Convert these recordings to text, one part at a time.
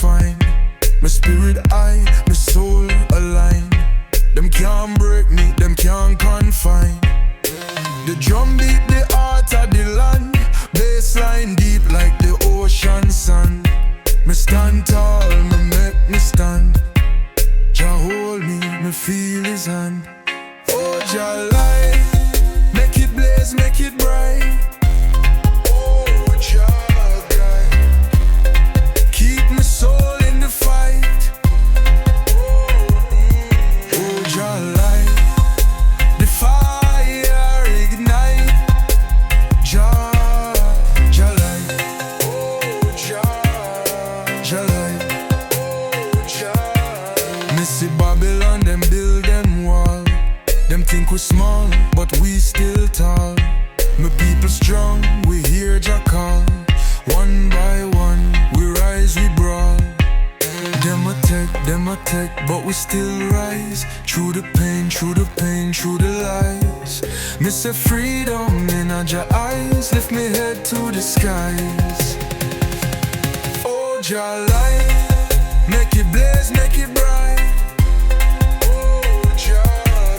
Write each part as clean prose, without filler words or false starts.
find. My spirit high, my soul aligned. Them can't break me, them can't confine. The drum beat the heart of the land. Bassline deep like the ocean sun. Me stand tall, me make me stand. Jah hold me feel his hand. Oh Jah light, make it blaze, make it bright. Oh Jah guide, keep my soul in the fight. Oh Jah light, the fire ignite. Jah light, oh Jah light, oh Jah. Missy Babylon, them build them wall. Them think we small, but we still tall. My people strong, we hear Jah call. One by one, we rise, we brawl. Them attack, but we still rise. Through the pain, through the pain, through the lies. Me say freedom in Jah eyes. Lift me head to the skies. Oh Jah light, make it blaze, make it bright. Oh Jah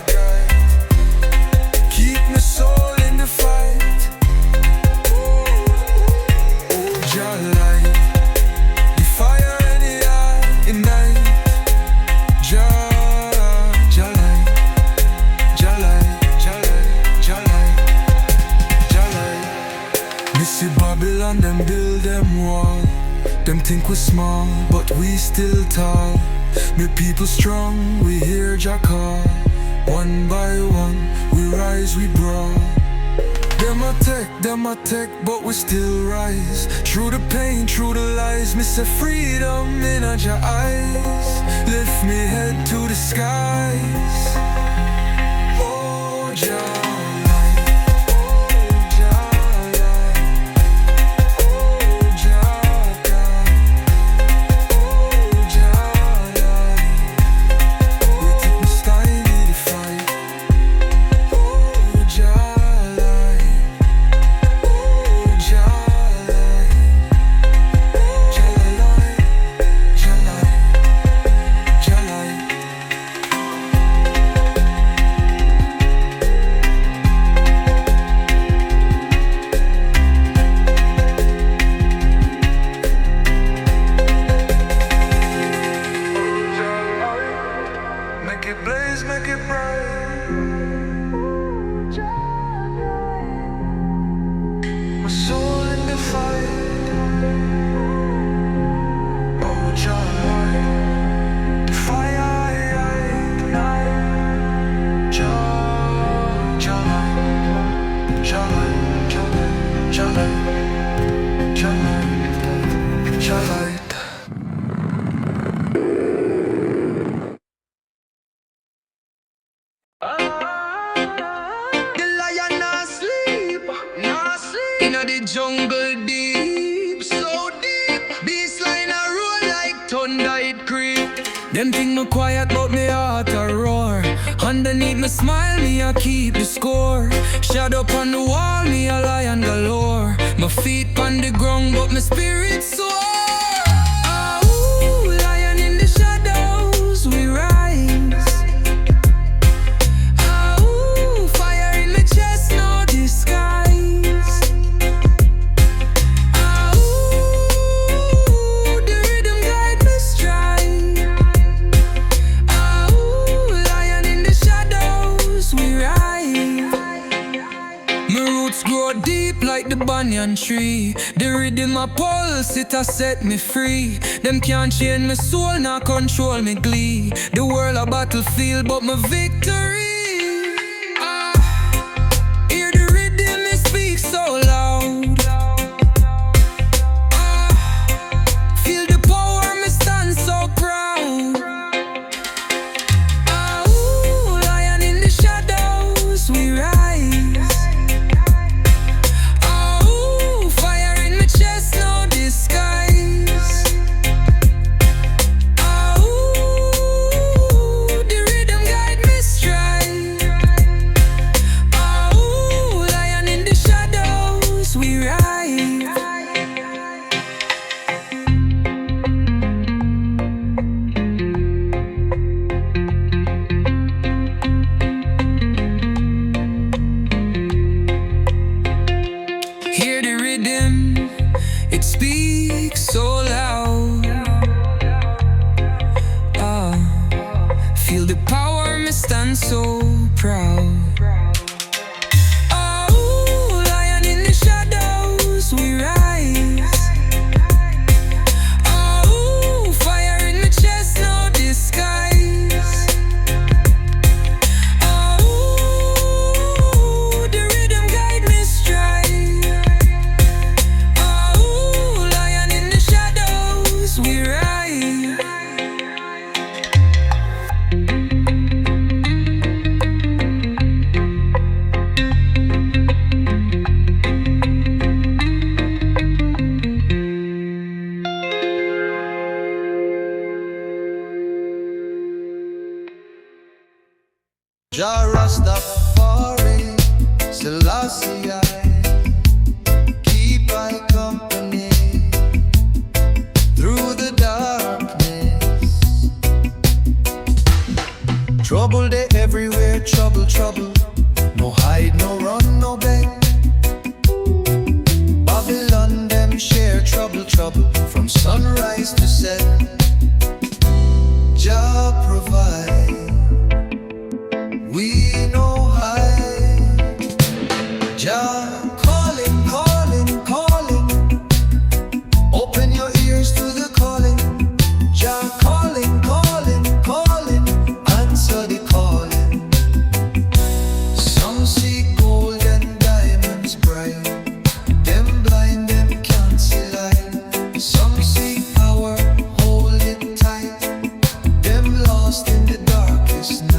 guide, keep my soul in the fight. Oh Jah light, the fire in the eye, ignite. Jah light, Jah light, Jah light, Jah light, Jah light. Missy Babylon, them build them wall. Them think we small, but we still tall. Me people strong, we hear Jah call. One by one, we rise, we brawl. Them attack, but we still rise. Through the pain, through the lies. Me say freedom in Jah eyes. Lift me head to the skies. Oh Jah. Make it blaze, make it bright. My soul in the fight. Oh Jah light, the fire ignite. Jah light, Jah light, Jah light, Jah light, Jah light, Jah light. Jungle deep, so deep. Bassline a roll like thunder it creep. Them think me quiet but me heart a roar. Underneath me smile me a keep the score. Shadow on the wall me a lion galore. My feet on the ground but my spirit soar. Oh, lion in the shadows we rise. Oh, fire in my chest no disguise. Deep like the banyan tree. The rhythm a pulse, it a set me free. Them can't chain my soul, nor control me glee. The world a battlefield, but my victory. Hear the rhythm, it speaks so loud. Feel the power, me stand so proud. Lion in the shadows, we rise. Try it speaks so loud. Feel the power, me stand so proud. Oh, lion in the shadows, we rise. Oh, fire in my chest, no disguise. Oh, the rhythm guide me stride. Oh, lion in the shadows, we rise. Jah Rastafari, Selassie I, keep I company through the darkness. Trouble they everywhere, trouble, trouble. No hide, no run, no beg. Babylon them share trouble, trouble from sunrise to set. Jah provide. We know high. Jah calling, calling, calling. Open your ears to the calling. Jah calling, calling, calling. Answer the calling. Some see gold and diamonds bright. Them blind, them can't see light. Some see power, hold it tight. Them lost in the darkest night.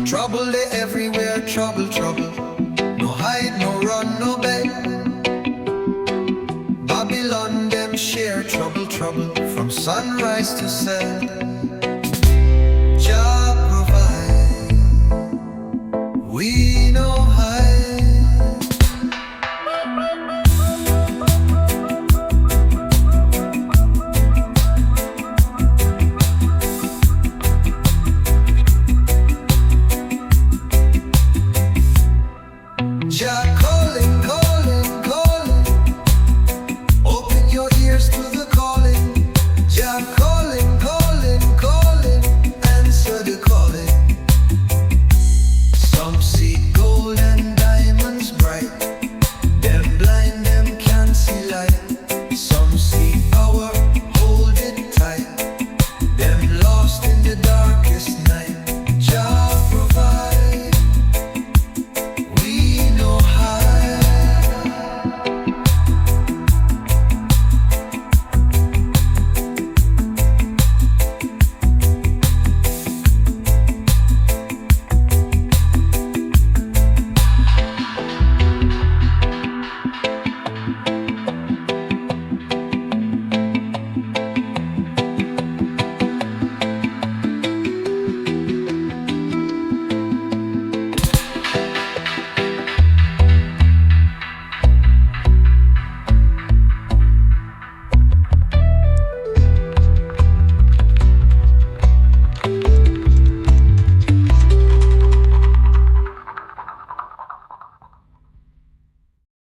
Trouble they everywhere, trouble, trouble. No hide, no run, no beg. Babylon them share trouble, trouble from sunrise to set. Jah provide. We know high. Jah